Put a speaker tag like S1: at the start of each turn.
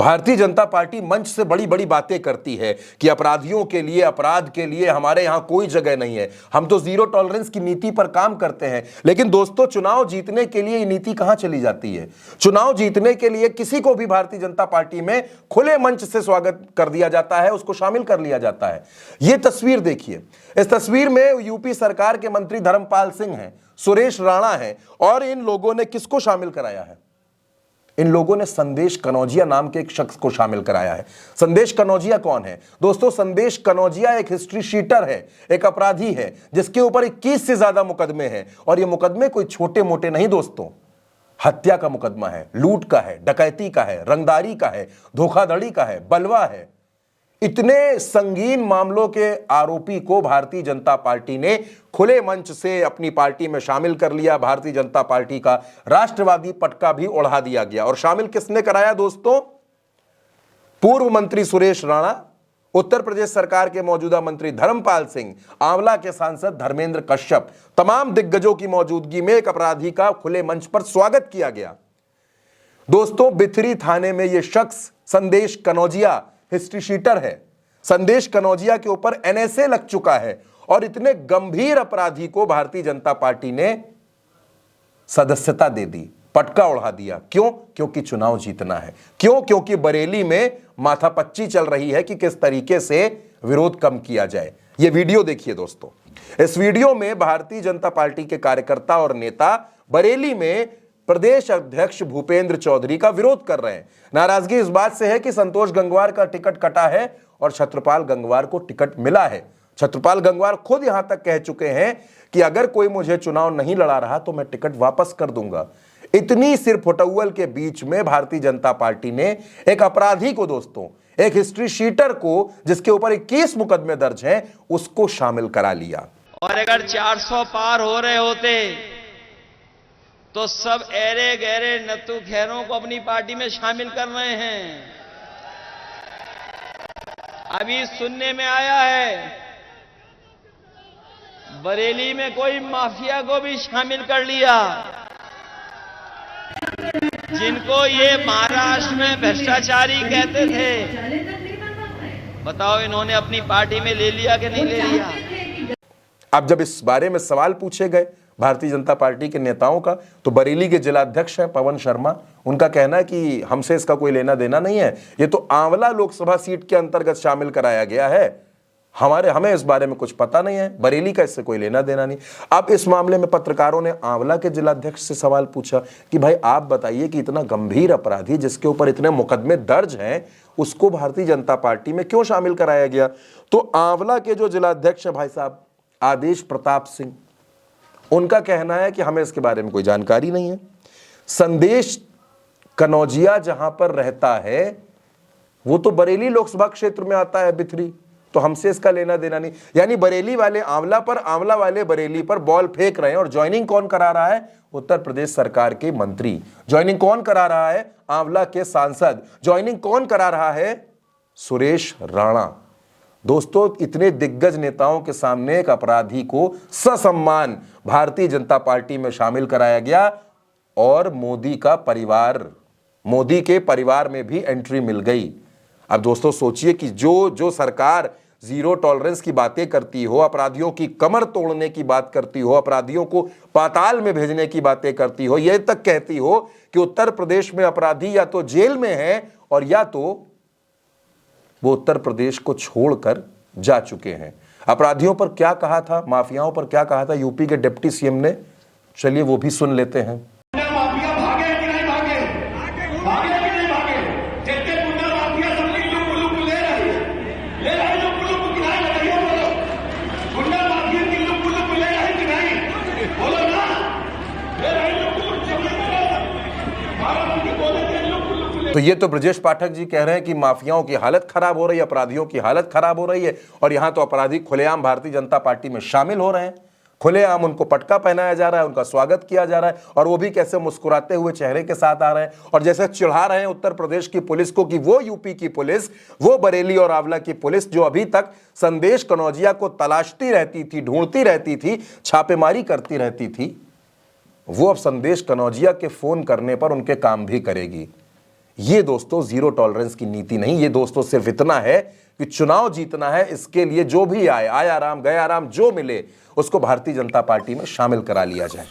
S1: Bharatiya Janata party मंच से बड़ी बड़ी बातें करती है कि अपराधियों के लिए, अपराध के लिए हमारे यहां कोई जगह नहीं है, हम तो जीरो टॉलरेंस की नीति पर काम करते हैं। लेकिन दोस्तों, चुनाव जीतने के लिए ये नीति कहां चली जाती है? चुनाव जीतने के लिए किसी को भी भारतीय जनता पार्टी में खुले मंच से स्वागत कर दिया जाता है, उसको शामिल कर लिया जाता है। यह तस्वीर देखिए। इस तस्वीर में यूपी सरकार के मंत्री धर्मपाल सिंह हैं, सुरेश राणा हैं, और इन लोगों ने किसको शामिल कराया है? इन लोगों ने संदेश कनौजिया नाम के एक शख्स को शामिल कराया है। संदेश कनौजिया कौन है? दोस्तों, संदेश कनौजिया एक हिस्ट्री शीटर है, एक अपराधी है जिसके ऊपर 21 से ज्यादा मुकदमे हैं। और ये मुकदमे कोई छोटे मोटे नहीं दोस्तों, हत्या का मुकदमा है, लूट का है, डकैती का है, रंगदारी का है, धोखाधड़ी का है, बलवा है। इतने संगीन मामलों के आरोपी को भारतीय जनता पार्टी ने खुले मंच से अपनी पार्टी में शामिल कर लिया। भारतीय जनता पार्टी का राष्ट्रवादी पटका भी ओढ़ा दिया गया। और शामिल किसने कराया दोस्तों? पूर्व मंत्री सुरेश राणा, उत्तर प्रदेश सरकार के मौजूदा मंत्री धर्मपाल सिंह, आंवला के सांसद धर्मेंद्र कश्यप, तमाम दिग्गजों की मौजूदगी में एक अपराधी का खुले मंच पर स्वागत किया गया। दोस्तों, बिथरी थाने में यह शख्स संदेश कनौजिया हिस्ट्री शीटर है। संदेश कनौजिया के ऊपर एनएसए लग चुका है और इतने गंभीर अपराधी को भारतीय जनता पार्टी ने सदस्यता दे दी, पटका उड़ा दिया। क्यों? क्योंकि चुनाव जीतना है। क्यों? क्योंकि बरेली में माथापच्ची चल रही है कि किस तरीके से विरोध कम किया जाए। यह वीडियो देखिए दोस्तों। इस वीडियो में भारतीय जनता पार्टी के कार्यकर्ता और नेता बरेली में प्रदेश अध्यक्ष भूपेंद्र चौधरी का विरोध कर रहे हैं। नाराजगी इस बात से है कि संतोष गंगवार का टिकट कटा है और छत्रपाल गंगवार को टिकट मिला है। छत्रपाल गंगवार खुद यहां तक कह चुके हैं कि अगर कोई मुझे चुनाव नहीं लड़ा रहा तो मैं टिकट वापस कर दूंगा। इतनी सिरफुटौल के बीच में भारतीय जनता पार्टी ने एक अपराधी को दोस्तों, एक हिस्ट्री शीटर को जिसके ऊपर 21 मुकदमे दर्ज हैं, उसको शामिल करा लिया।
S2: और अगर 400 पार हो रहे होते तो सब ऐरे गहरे नत्थु खैरों को अपनी पार्टी में शामिल कर रहे हैं। अभी सुनने में आया है बरेली में कोई माफिया को भी शामिल कर लिया, जिनको ये महाराष्ट्र में भ्रष्टाचारी कहते थे। बताओ, इन्होंने अपनी पार्टी में ले लिया कि नहीं ले लिया?
S1: अब जब इस बारे में सवाल पूछे गए भारतीय जनता पार्टी के नेताओं का, तो बरेली के जिलाध्यक्ष हैं पवन शर्मा, उनका कहना है कि हमसे इसका कोई लेना देना नहीं है, ये तो आंवला लोकसभा सीट के अंतर्गत शामिल कराया गया है, हमें इस बारे में कुछ पता नहीं है, बरेली का इससे कोई लेना देना नहीं। अब इस मामले में पत्रकारों ने आंवला के जिलाध्यक्ष से सवाल पूछा कि भाई आप बताइए कि इतना गंभीर अपराधी जिसके ऊपर इतने मुकदमे दर्ज हैं, उसको भारतीय जनता पार्टी में क्यों शामिल कराया गया? तो आंवला के जो जिलाध्यक्ष है भाई साहब आदेश प्रताप सिंह, उनका कहना है कि हमें इसके बारे में कोई जानकारी नहीं है। संदेश कनौजिया जहां पर रहता है वो तो बरेली लोकसभा क्षेत्र में आता है, बिथरी, तो हमसे इसका लेना देना नहीं। यानी बरेली वाले आंवला पर, आंवला वाले बरेली पर बॉल फेंक रहे हैं। और ज्वाइनिंग कौन करा रहा है? उत्तर प्रदेश सरकार के मंत्री। ज्वाइनिंग कौन करा रहा है? आंवला के सांसद। ज्वाइनिंग कौन करा रहा है? सुरेश राणा। दोस्तों, इतने दिग्गज नेताओं के सामने एक अपराधी को ससम्मान भारतीय जनता पार्टी में शामिल कराया गया और मोदी के परिवार में भी एंट्री मिल गई। अब दोस्तों सोचिए कि जो सरकार जीरो टॉलरेंस की बातें करती हो, अपराधियों की कमर तोड़ने की बात करती हो, अपराधियों को पाताल में भेजने की बातें करती हो, यह तक कहती हो कि उत्तर प्रदेश में अपराधी या तो जेल में है और या तो वो उत्तर प्रदेश को छोड़कर जा चुके हैं। अपराधियों पर क्या कहा था, माफियाओं पर क्या कहा था यूपी के डिप्टी सीएम ने? चलिए वो भी सुन लेते हैं।
S3: माफिया भागे कि नहीं भागे? भागे कि नहीं भागे? जितने गुंडा माफिया सबकी जो कुल्लू ले रहे जो कुल्लू किनारे लगाइए, बोलो गुंडा माफिया की जो कुल्लू ले रहे कि नहीं? बोलो ना, ले रहे जो कुल्लू
S1: तो ये तो ब्रजेश पाठक जी कह रहे हैं कि माफियाओं की हालत खराब हो रही है, अपराधियों की हालत खराब हो रही है, और यहां तो अपराधी खुलेआम भारतीय जनता पार्टी में शामिल हो रहे हैं। खुलेआम उनको पटका पहनाया जा रहा है, उनका स्वागत किया जा रहा है, और वो भी कैसे मुस्कुराते हुए चेहरे के साथ आ रहे हैं और जैसे चिढ़ा रहे हैं उत्तर प्रदेश की पुलिस को कि वो यूपी की पुलिस, वो बरेली और आंवला की पुलिस जो अभी तक संदेश कनौजिया को तलाशती रहती थी, ढूंढती रहती थी, छापेमारी करती रहती थी, वो अब संदेश कनौजिया के फोन करने पर उनके काम भी करेगी। ये दोस्तों जीरो टॉलरेंस की नीति नहीं, ये दोस्तों सिर्फ इतना है कि चुनाव जीतना है, इसके लिए जो भी आए, आया राम गया राम, जो मिले उसको भारतीय जनता पार्टी में शामिल करा लिया जाए।